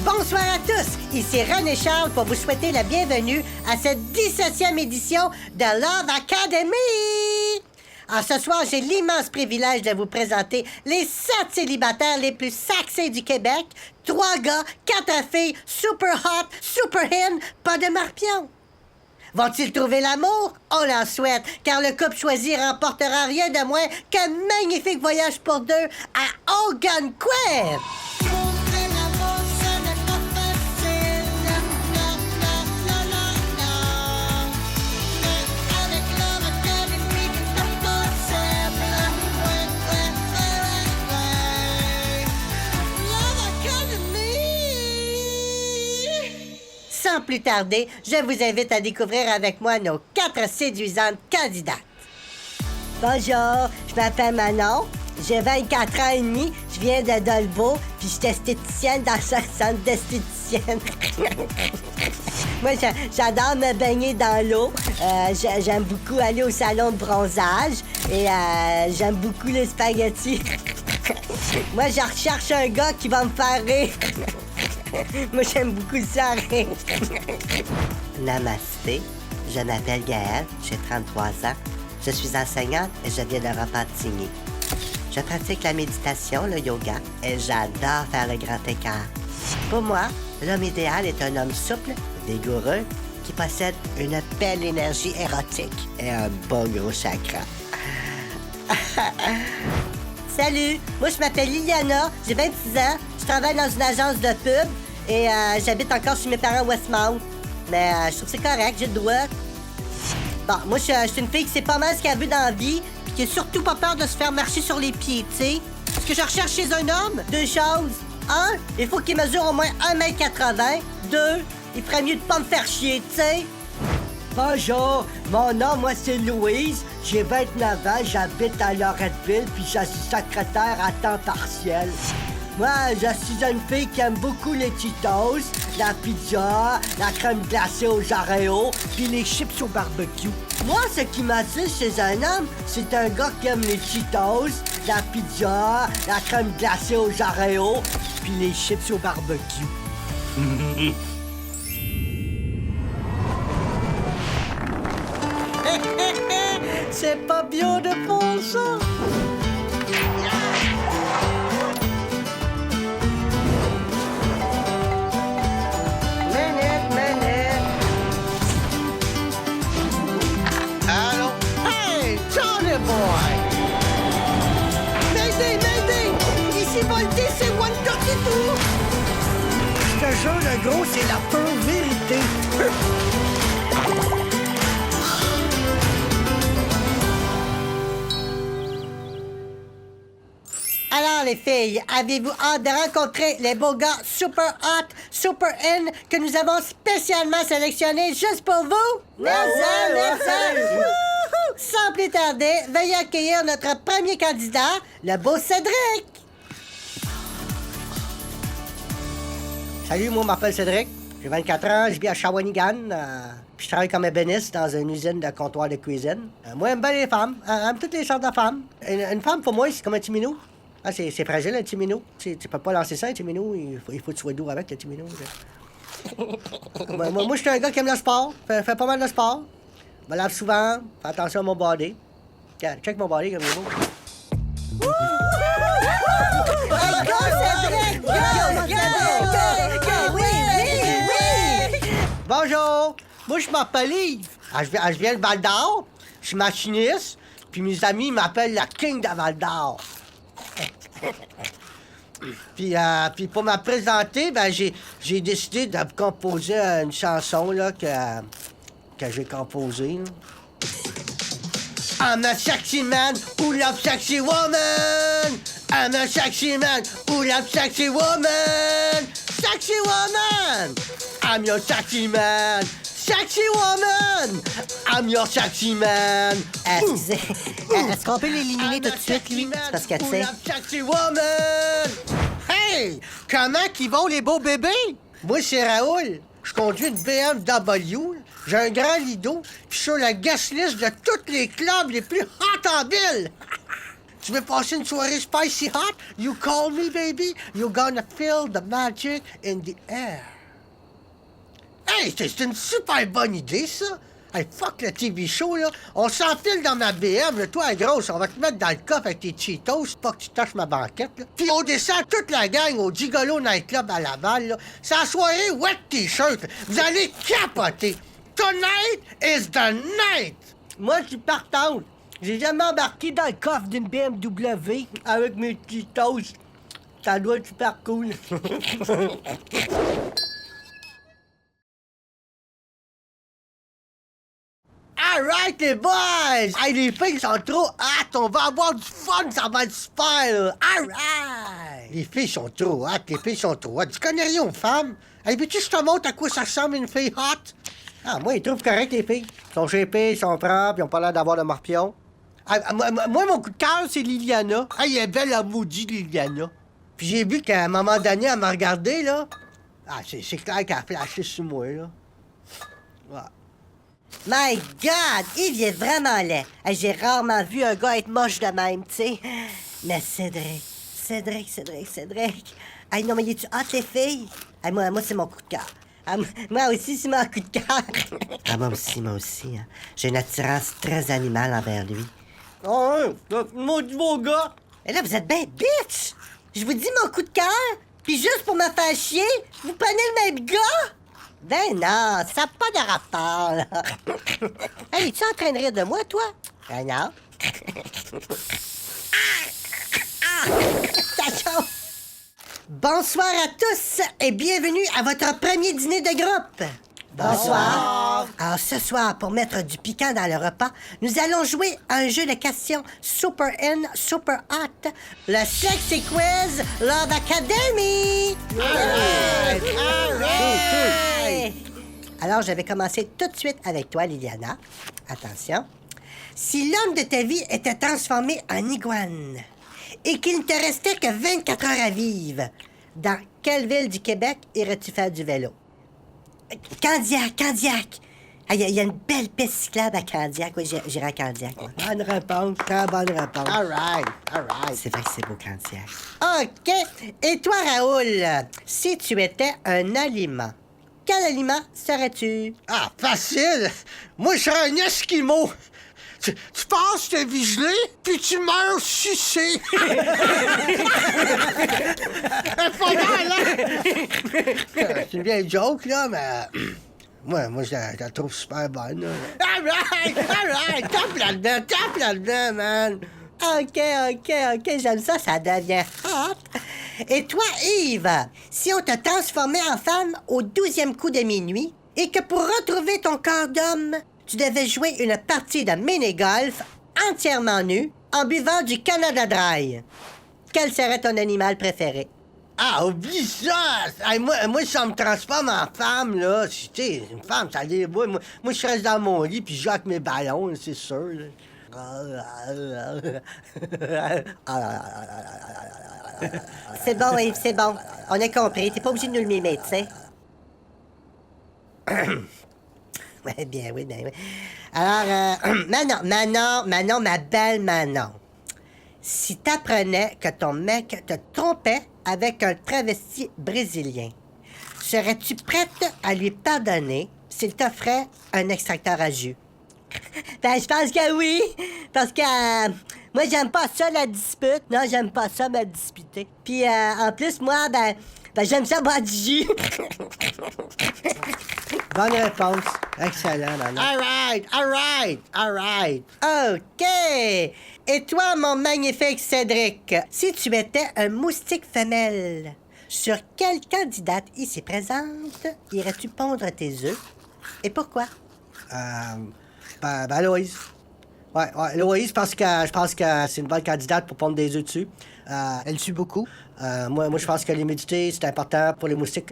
Bonsoir à tous, ici René Charles pour vous souhaiter la bienvenue à cette 17e édition de Love Academy. Alors, ce soir, j'ai l'immense privilège de vous présenter les 7 célibataires les plus sexy du Québec. 3 gars, 4 filles, super hot, super in, pas de marpion. Vont-ils trouver l'amour? On leur souhaite, car le couple choisi remportera rien de moins qu'un magnifique voyage pour deux à Algonquin. Sans plus tarder, je vous invite à découvrir avec moi nos 4 séduisantes candidates. Bonjour, je m'appelle Manon, j'ai 24 ans et demi, je viens de Dolbeau, puis je suis esthéticienne dans un centre d'esthéticienne. Moi, j'adore me baigner dans l'eau, j'aime beaucoup aller au salon de bronzage et j'aime beaucoup les spaghettis. Moi, je recherche un gars qui va me faire rire. Moi, j'aime beaucoup ça rire. Namasté, je m'appelle Gaëlle, j'ai 33 ans. Je suis enseignante et je viens de Repentigny. Je pratique la méditation, le yoga et j'adore faire le grand écart. Pour moi, l'homme idéal est un homme souple, vigoureux, qui possède une belle énergie érotique et un bon gros chakra. Salut, moi je m'appelle Liliana, j'ai 26 ans, je travaille dans une agence de pub et j'habite encore chez mes parents à Westmount. Mais je trouve que c'est correct, j'ai le droit. Bon, moi je suis une fille qui sait pas mal ce qu'elle veut dans la vie puis qui a surtout pas peur de se faire marcher sur les pieds, tu sais. Ce que je recherche chez un homme, 2 choses. 1, il faut qu'il mesure au moins 1m80. 2, il ferait mieux de pas me faire chier, tu sais. Bonjour, mon nom, moi, c'est Louise. J'ai 29 ans, j'habite à Loretteville, puis je suis secrétaire à temps partiel. Moi, je suis une fille qui aime beaucoup les Cheetos, la pizza, la crème glacée aux Oreos, puis les chips au barbecue. Moi, ce qui m'attire chez un homme, c'est un gars qui aime les Cheetos, la pizza, la crème glacée aux Oreos, puis les chips au barbecue. C'est pas bien de faire ça. Minute. Allô? Hey, Johnny boy! Mayday! Ici Volté, c'est One Duck et tout! Je te jure, le gros, c'est la pure vérité. Alors les filles, avez-vous hâte de rencontrer les beaux gars super hot, super in que nous avons spécialement sélectionnés juste pour vous? Merci! Sans plus tarder, veuillez accueillir notre premier candidat, le beau Cédric! Salut, moi je m'appelle Cédric, j'ai 24 ans, je vis à Shawinigan, puis je travaille comme ébéniste dans une usine de comptoir de cuisine. Moi j'aime bien les femmes, j'aime toutes les sortes de femmes. Une femme pour moi, c'est comme un petit minou. Ah, c'est fragile, un petit minou. Tu peux pas lancer ça, un petit minou. Il faut que tu sois doux avec, le petit minou. moi, je suis un gars qui aime le sport. Fait pas mal de sport. Me lave souvent. Fais attention à mon body. Check mon body comme il est beau. Hey, go, Cédric! Go! Oui! Bonjour! Moi, je m'appelle Yves. Je viens de Val-d'Or. Je suis machiniste. Puis mes amis m'appellent la King de Val-d'Or. Puis pour me présenter, ben j'ai décidé de composer une chanson là que j'ai composée. I'm a sexy man who loves sexy woman. I'm a sexy man who loves sexy woman. Sexy woman. I'm your sexy man. Sexy woman! I'm your sexy man! Excusez, est-ce qu'on peut l'éliminer tout de suite, lui? C'est parce que, tu sais... Sexy woman! Hey! Comment qu'ils vont, les beaux bébés? Moi, c'est Raoul. Je conduis une BMW. J'ai un grand lido. Puis je suis sur la guest list de tous les clubs les plus hot en ville. Tu veux passer une soirée spicy hot? You call me, baby. You're gonna feel the magic in the air. Hey, c'est une super bonne idée, ça. Hey, fuck le TV show, là. On s'enfile dans ma BM, là. Toi, grosse, on va te mettre dans le coffre avec tes Cheetos, pas que tu tâches ma banquette, là. Puis on descend toute la gang au Gigolo Nightclub à Laval, là. C'est la soirée wet T-shirt. Vous allez capoter. Tonight is the night. Moi, je suis partante. J'ai jamais embarqué dans le coffre d'une BMW avec mes petits toasts. Ça doit être super cool. Alright, les boys! Hey, les filles sont trop hâte! On va avoir du fun! Ça va être super, là! Alright! Les filles sont trop hâte! Les filles sont trop hâte! Tu connais rien aux femmes? Hey, veux-tu que je te montre à quoi ça ressemble une fille hot? Ah, moi, ils trouvent correct, les filles. Ils sont shapées, ils sont propres, ils ont pas l'air d'avoir de morpion. Ah, moi, mon coup de cœur, c'est Liliana. Hey, elle est belle, la maudite Liliana. Puis j'ai vu qu'à un moment donné, elle m'a regardé, là. Ah, c'est clair qu'elle a flashé sur moi, là. Ouais. My God! Il est vraiment laid. Hey, j'ai rarement vu un gars être moche de même, tu sais. Mais Cédric. Hey, non, mais il est-tu hot, les filles? Hey, moi c'est mon coup de cœur. Ah, moi aussi, c'est mon coup de cœur. Ah, moi aussi. Hein. J'ai une attirance très animale envers lui. Oh, hein, mon beau gars. Et là, vous êtes ben bitch! Je vous dis mon coup de cœur, puis juste pour me faire chier, vous prenez le même gars? Ben non, ça n'a pas de rapport, là. Hey, es-tu en train de rire de moi, toi? Ben non. Ça chauffe. Bonsoir à tous et bienvenue à votre premier dîner de groupe. Bonsoir. Alors ce soir, pour mettre du piquant dans le repas, nous allons jouer à un jeu de questions Super In, Super Hot, le Sexy Quiz Love Academy. Alright. Alors je vais commencer tout de suite avec toi, Liliana. Attention. Si l'homme de ta vie était transformé en iguane et qu'il ne te restait que 24 heures à vivre, dans quelle ville du Québec irais-tu faire du vélo? Candiac! Il y a une belle piste cyclable à Candiac. Oui, j'irai à Candiac, moi. Bonne réponse, très bonne réponse. Alright. C'est vrai que c'est beau, Candiac. OK. Et toi, Raoul, si tu étais un aliment, quel aliment serais-tu? Ah, facile! Moi, je serais un Esquimau! Tu penses te vigeler, puis tu meurs sucé! Pas mal, hein? C'est une vieille joke, là, mais... Moi, je la trouve super bonne, là. Alright! Tape là-dedans, man! OK, j'aime ça, ça devient hot. Et toi, Yves, si on te transformait en femme au 12e coup de minuit et que pour retrouver ton corps d'homme, tu devais jouer une partie de mini-golf entièrement nu en buvant du Canada Dry, quel serait ton animal préféré? Ah, oublie ça! Hey, moi, ça me transforme en femme, là. Tu sais, une femme, ça allait... Moi, je reste dans mon lit, puis je joue avec mes ballons, c'est sûr, là. C'est bon, Yves, c'est bon. On a compris. T'es pas obligé de nous le mimer, tu sais. Bien oui. Alors, Manon, ma belle Manon. Si t'apprenais que ton mec te trompait avec un travesti brésilien, serais-tu prête à lui pardonner s'il t'offrait un extracteur à jus? Ben, je pense que oui. Parce que moi, j'aime pas ça, la dispute. Non, j'aime pas ça, me disputer. Puis, en plus, moi, ben j'aime ça boire du jus. Bonne réponse. Excellent, Manon. Alright. OK. Et toi, mon magnifique Cédric, si tu étais un moustique femelle, sur quelle candidate ici présente irais-tu pondre tes œufs? Et pourquoi? Ben, Louise. Ouais, Louise, parce que je pense que c'est une bonne candidate pour pondre des œufs dessus. Elle tue beaucoup. Moi, je pense que l'humidité, c'est important pour les moustiques.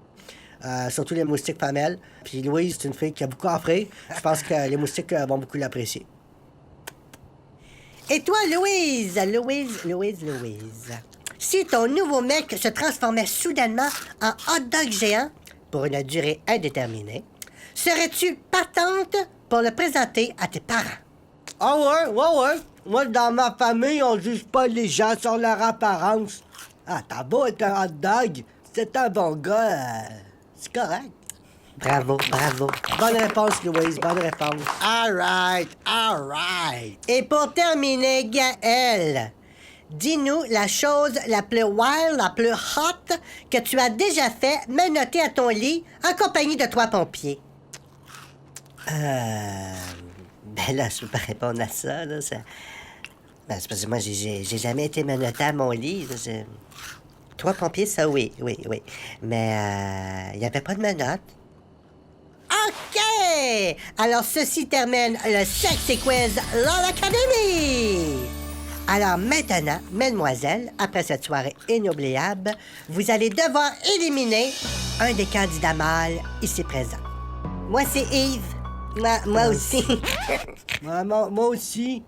Surtout les moustiques femelles. Puis Louise, c'est une fille qui a beaucoup à offrir. Je pense que les moustiques vont beaucoup l'apprécier. Et toi, Louise, si ton nouveau mec se transformait soudainement en hot dog géant pour une durée indéterminée, serais-tu partante pour le présenter à tes parents? Ah ouais. Moi, dans ma famille, on juge pas les gens sur leur apparence. Ah, t'as beau être un hot dog, c'est un bon gars, c'est correct. Bravo, bravo. Bonne réponse, Louise, bonne réponse. All right. Et pour terminer, Gaël, dis-nous la chose la plus wild, la plus hot que tu as déjà fait menotter à ton lit en compagnie de 3 pompiers. Ben là, je peux pas répondre à ça, là. Ben, c'est parce que moi, j'ai jamais été menotté à mon lit. Là. 3 pompiers, ça, oui. Mais il n'y avait pas de menottes. OK! Alors, ceci termine le Sexy Quiz Love Academy! Alors maintenant, mesdemoiselles, après cette soirée inoubliable, vous allez devoir éliminer un des candidats mâles ici présents. Moi, c'est Yves. Moi aussi. Moi aussi.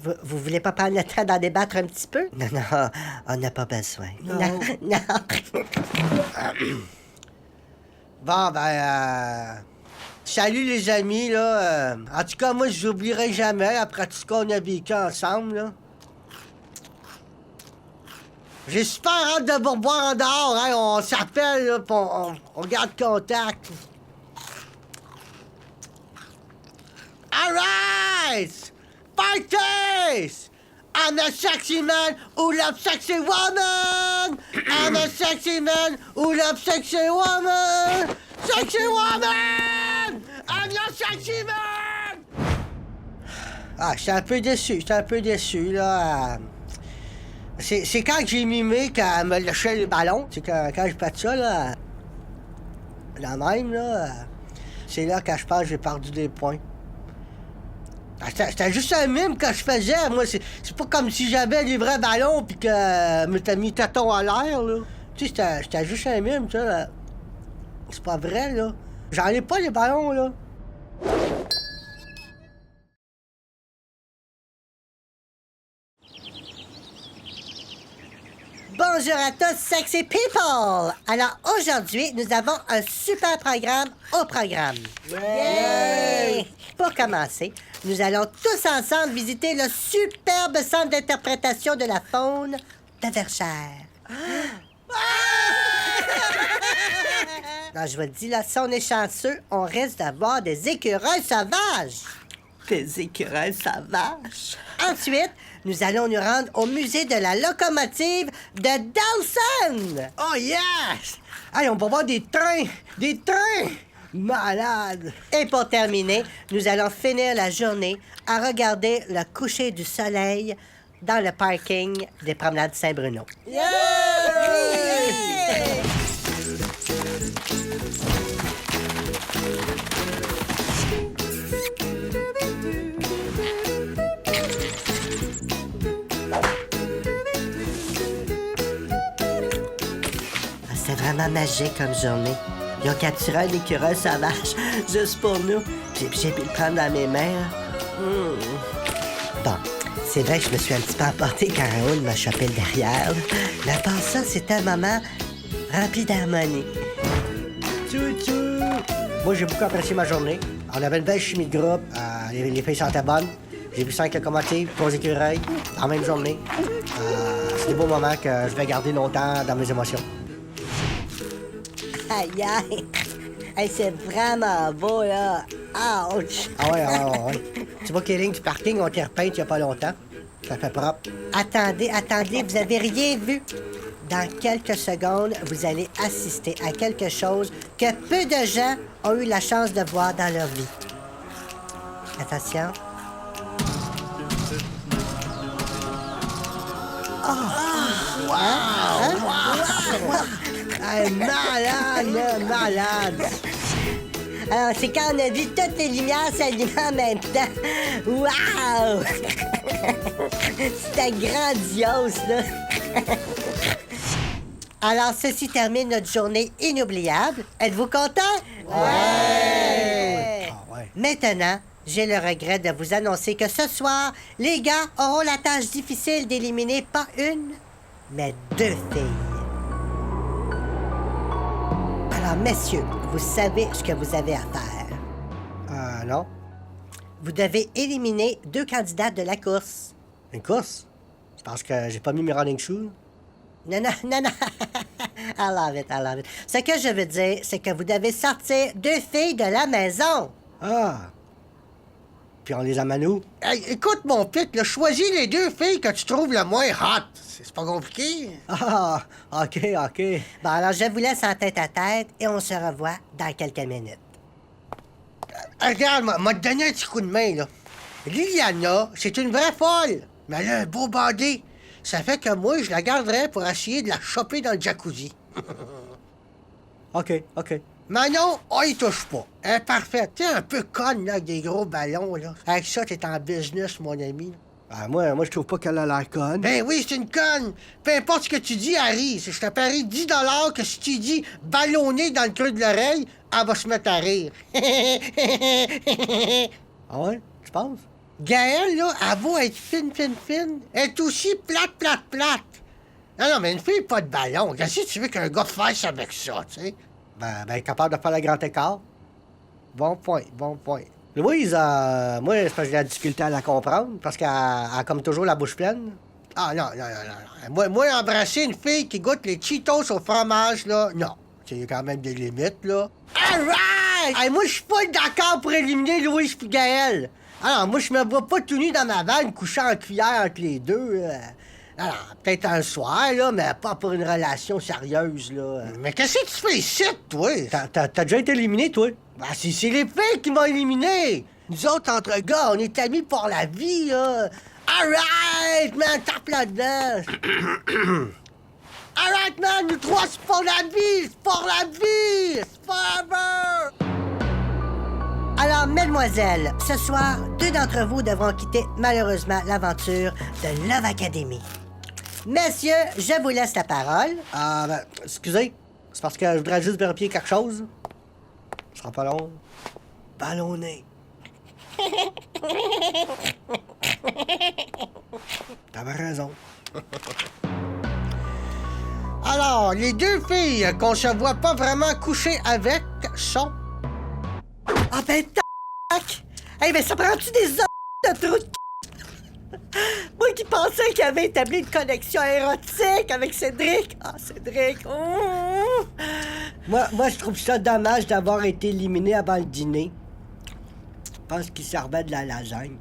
Vous voulez pas prendre le temps d'en débattre un petit peu? Non, on n'a pas besoin. Non. Bon, salut les amis, là. En tout cas, moi, je n'oublierai jamais, après tout ce qu'on a vécu ensemble, là. J'ai super hâte de vous revoir en dehors, hein. On s'appelle, là, pis on garde contact. All right! Parties! I'm a sexy man who loves sexy woman! I'm a sexy man who loves sexy woman! Sexy woman! I'm your sexy man! Ah, j'étais un peu déçu, là. C'est quand que j'ai mimé qu'elle me lâchait le ballon. C'est quand j'ai fait ça, là. La même, là. C'est là que je pense que j'ai perdu des points. C'était juste un mime que je faisais. Moi, c'est pas comme si j'avais les vrais ballons pis que m'étais mis tâton à l'air, là. Tu sais, c'était juste un mime, ça, là. C'est pas vrai, là. J'en ai pas, les ballons, là. Bonjour à tous, sexy people! Alors aujourd'hui, nous avons un super programme au programme. Yay! Pour commencer, nous allons tous ensemble visiter le superbe centre d'interprétation de la faune de Verchères. Non, je vous le dis, là, si on est chanceux, on risque d'avoir des écureuils sauvages. Des écureuils sauvages? Ensuite, nous allons nous rendre au musée de la locomotive de Dawson. Oh yes! Hey, on va voir des trains! Des trains! Malade! Et pour terminer, nous allons finir la journée à regarder le coucher du soleil dans le parking des promenades Saint-Bruno. Yeah! C'est vraiment magique comme journée. Ils ont capturé un écureuil sauvage juste pour nous. J'ai pu le prendre dans mes mains. Bon, c'est vrai que je me suis un petit peu emporté quand Raoul m'a chopé le derrière. Mais à part ça, c'était un moment rempli d'harmonie. Tchou-tchou! Moi, j'ai beaucoup apprécié ma journée. On avait une belle chimie de groupe. Les filles sentaient bonnes. J'ai vu 5 locomotives, 3 écureuils, en même journée. C'est des beaux moments que je vais garder longtemps dans mes émotions. Aïe, aïe. Hey, c'est vraiment beau, là. Ouch! Ah ouais. Tu vois que les lignes du parking ont été repeintes il y a pas longtemps. Ça fait propre. Attendez, vous avez rien vu. Dans quelques secondes, vous allez assister à quelque chose que peu de gens ont eu la chance de voir dans leur vie. Attention. Hey, malade! Alors, c'est quand on a vu toutes les lumières s'allumer en même temps. Wow! C'était grandiose, là. Alors, ceci termine notre journée inoubliable. Êtes-vous contents? Ouais! Maintenant, j'ai le regret de vous annoncer que ce soir, les gars auront la tâche difficile d'éliminer pas une, mais 2 filles. Alors, messieurs, vous savez ce que vous avez à faire. Non? vous devez éliminer 2 candidates de la course. Une course? C'est parce que j'ai pas mis mes running shoes? Non, non, non, non. I love it, I love it. Ce que je veux dire, c'est que vous devez sortir 2 filles de la maison. Ah! Puis on les amène où? Hey, écoute, mon pit, là, choisis les 2 filles que tu trouves le moins hot. C'est pas compliqué. Ah! OK, OK. Bon, alors je vous laisse en tête à tête et on se revoit dans quelques minutes. Regarde, m'a donné un petit coup de main, là. Liliana, c'est une vraie folle, mais elle a un beau body. Ça fait que moi, je la garderais pour essayer de la choper dans le jacuzzi. OK, OK. Manon, on y touche pas. Elle est parfaite. T'es un peu conne, là, avec des gros ballons, là. Avec ça, t'es en business, mon ami. Ben, moi, je trouve pas qu'elle a l'air conne. Ben oui, c'est une conne. Peu importe ce que tu dis, Harry. Si je te parie 10 que si tu dis ballonné dans le creux de l'oreille, elle va se mettre à rire. Ah ouais? Tu penses? Gaëlle, là, elle va être fine, fine, fine. Elle est aussi plate, plate, plate. Non, non, mais une fille, pas de ballon. Qu'est-ce que tu veux qu'un gars fasse avec ça, tu sais? Ben, capable de faire le grand écart. Bon point, bon point. Louise, moi, c'est parce que j'ai la difficulté à la comprendre, parce qu'elle a comme toujours la bouche pleine. Ah, non, non, non, non. Moi, embrasser une fille qui goûte les Cheetos au fromage, là, non. Il y a quand même des limites, là. All right! Hey, moi, je suis pas d'accord pour éliminer Louise et Gaëlle. Alors, moi, je me vois pas tout nu dans ma vanne, couchant en cuillère entre les deux. Alors, peut-être un soir, là, mais pas pour une relation sérieuse, là. Mais qu'est-ce que tu fais ici, toi? T'as déjà été éliminé, toi? Ben, c'est les filles qui m'ont éliminé. Nous autres, entre gars, on est amis pour la vie, là. All right, man, tape là-dedans. All right, man, nous trois, c'est pour la vie, c'est pour la vie, c'est forever. Alors, mesdemoiselles, ce soir, 2 d'entre vous devront quitter malheureusement l'aventure de Love Academy. Messieurs, je vous laisse la parole. Ah, ben, excusez. C'est parce que je voudrais juste vérifier quelque chose. Ce sera pas long. Ballonné. T'avais raison. Alors, les 2 filles qu'on se voit pas vraiment coucher avec sont... Ah ben, tac! Hey, ben, ça prend-tu des de trou de Moi qui pensais qu'il avait établi une connexion érotique avec Cédric. Ah, Cédric! Moi, je trouve ça dommage d'avoir été éliminé avant le dîner. Je pense qu'il servait de la lasagne.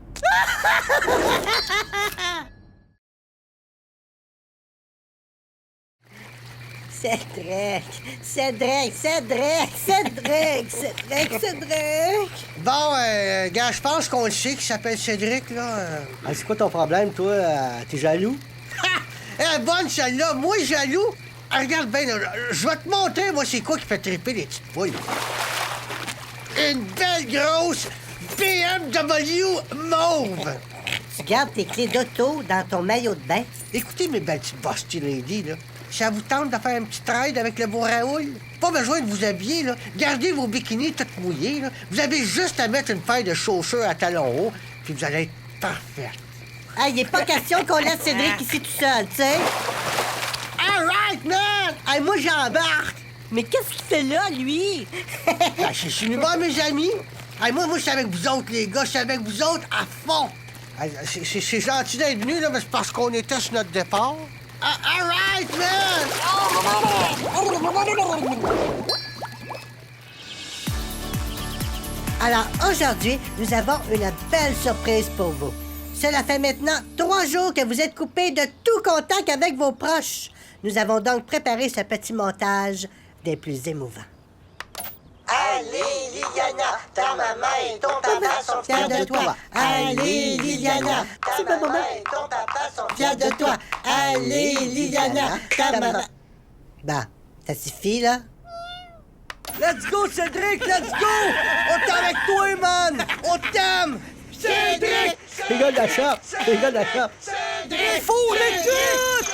Cédric! Cédric! Cédric! Cédric! Cédric! Cédric! Bon, gars, je pense qu'on le sait qui s'appelle Cédric, là. Ah, c'est quoi ton problème, toi? T'es jaloux? Ha! Elle est bonne, celle-là. Moi, jaloux. Ah, regarde bien, là, je vais te montrer, moi, c'est quoi qui fait triper les petites pouilles. Une belle grosse BMW mauve. Tu gardes tes clés d'auto dans ton maillot de bain? Écoutez, mes belles petites Busty Lady, là. Ça vous tente de faire un petit ride avec le beau Raoul? Pas besoin de vous habiller, là. Gardez vos bikinis toutes mouillés, là. Vous avez juste à mettre une paire de chaussures à talons hauts, puis vous allez être parfaite. Ah, il est pas question qu'on laisse Cédric ici tout seul, tu sais? All right, man! Hey, moi, j'embarque! Mais qu'est-ce qu'il fait là, lui? Ben, je suis venu voir mes amis. Hey, moi, je suis avec vous autres, les gars. Je suis avec vous autres à fond. Hey, c'est gentil d'être venu, là, mais c'est parce qu'on était sur notre départ. Ah, all right, man! Alors, aujourd'hui, nous avons une belle surprise pour vous. Cela fait maintenant 3 jours que vous êtes coupés de tout contact avec vos proches. Nous avons donc préparé ce petit montage des plus émouvants. Allez, Liliana, ta maman et ton papa sont fiers de toi. Allez, Liliana, ta maman et ton papa sont fiers de toi. Allez, Liliana, ta maman... Bah, ça suffit, là? Let's go, Cédric, let's go! On est avec toi, man! On t'aime! Cédric! Les gars de la shop! Les gars de la shop! Cédric! Faut l'écoute!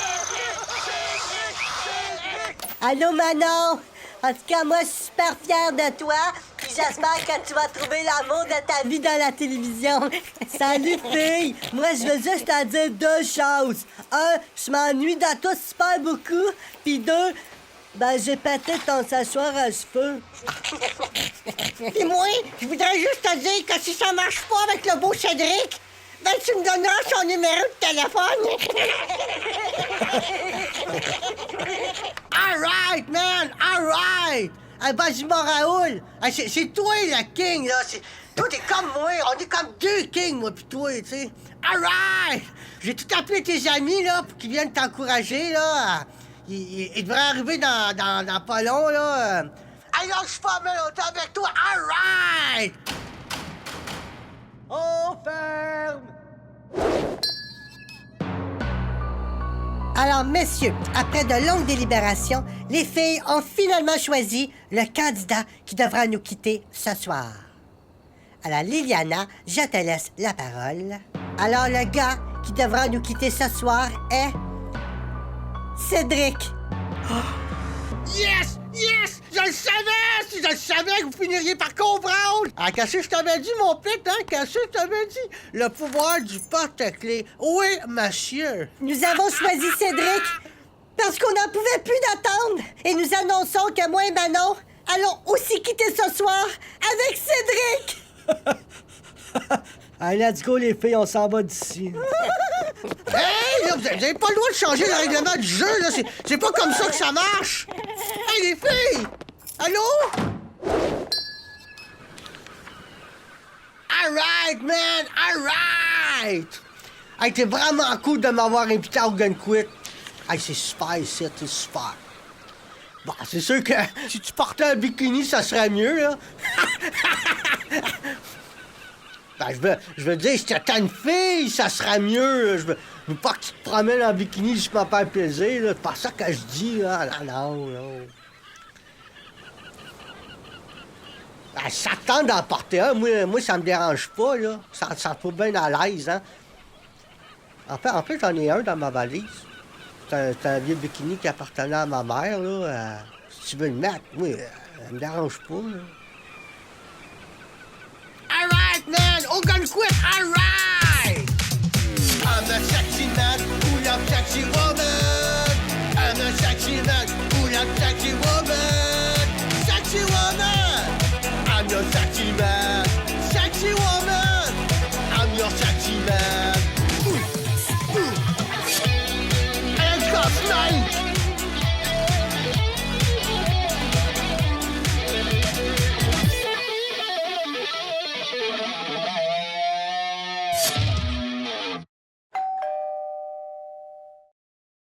Allô, Manon? En tout cas, moi, je suis super fière de toi. Puis j'espère que tu vas trouver l'amour de ta vie dans la télévision. Salut, fille! Moi, je veux juste te dire 2 choses. 1, je m'ennuie de toi super beaucoup. Puis 2, Ben, j'ai peut-être en s'asseoir à ce feu. Et moi, je voudrais juste te dire que si ça marche pas avec le beau Cédric, ben tu me donneras son numéro de téléphone. All right, man! All right! Ah, vas-y, mon Raoul! Ah, c'est toi, le king, là! Toi, t'es comme moi! On est comme deux kings, moi pis toi, tu sais! All right! J'ai tout appelé tes amis, là, pour qu'ils viennent t'encourager, là. Ils devraient arriver dans pas long, là. Hey, là, je suis pas mal autant avec toi! All right! On ferme! Alors, messieurs, après de longues délibérations, les filles ont finalement choisi le candidat qui devra nous quitter ce soir. Alors, Liliana, je te laisse la parole. Alors, le gars qui devra nous quitter ce soir est... Cédric. Yes! Yes! Je le savais! Si je le savais que vous finiriez par comprendre! Ah, qu'est-ce que je t'avais dit, mon pit, hein? Qu'est-ce que je t'avais dit? Le pouvoir du porte-clés. Oui, monsieur. Nous avons choisi Cédric parce qu'on n'en pouvait plus d'attendre. Et nous annonçons que moi et Manon allons aussi quitter ce soir avec Cédric. Allez, let's go, les filles, on s'en va d'ici. Hey, là, vous avez pas le droit de changer le règlement du jeu, là. C'est pas comme ça que ça marche. Hey, les filles! Allô? All right, man! All right! Hey, t'es vraiment cool de m'avoir invité au Gun Quit. Hey, c'est super ici, c'est super. Bon, c'est sûr que si tu portais un bikini, ça serait mieux, là. Ben, je veux dire, si t'étais une fille, ça serait mieux. Je veux pas que tu te promènes en bikini juste pour me faire plaisir, là. C'est pas ça que je dis, là. Non. Ben, ça te tente d'en porter un. Moi, ça me dérange pas, là. Ça te fout bien à l'aise, hein. En fait, j'en ai un dans ma valise. C'est un vieux bikini qui appartenait à ma mère, là. Si tu veux le mettre, moi, ça me dérange pas, là. All right, man! Oh, Gun Quit! All right! I'm a sexy man who loves sexy woman. I'm a sexy man who loves sexy woman.